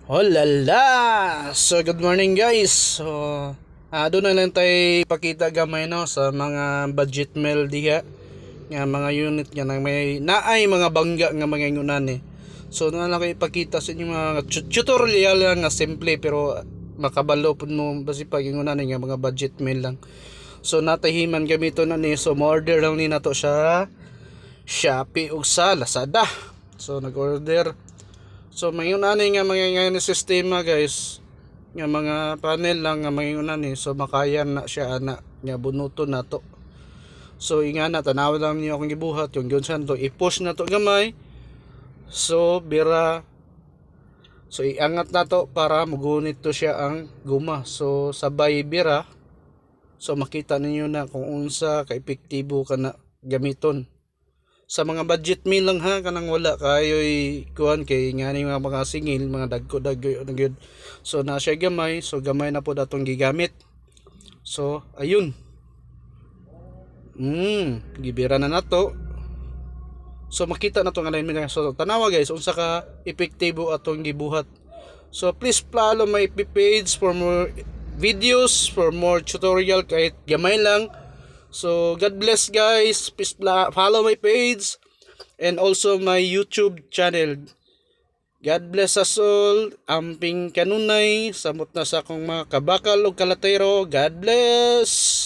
Oh lala! So good morning guys. So doon na lang tayo ipakita gamay no sa mga budget meal diha nga mga unit nga nang may naay mga bangga nga mga ingunan eh. So na lang ko ipakita sa inyo mga tutorial lang nga simple pero makabalo pud mo basi pag ingunan nga mga budget meal lang. So natahiman gamito na ni so order lang ni nato sa Shopee ug sa Lazada. So nag-order. So mayon ani nga mga nga sistema guys nga mga panel lang nga mayon ani so makayan na siya ana nga bunuton nato. So ingana tanaw lang niyo akong gibuhat yung gyud santo i-push na to gamay. So bira so iangat nato para magunit to siya ang guma. So sabay bira so makita ninyo na kung unsa ka epektibo kana gamiton. Sa mga budget meal lang ha kanang wala kayoy kuan kay ngani mga singil mga dagko-dagko gyud. So na siya gamay so gamay na po datong gigamit. So ayun. Gibira na nato. So makita na to nga namin so tanawa guys unsa ka epektibo atong gibuhat. So please follow my page for more videos, for more tutorial kahit gamay lang. So God bless guys. Please follow my page and also my YouTube channel. God bless us all. Amping kanunay samot na sa akong mga kabakal o kalatero. God bless.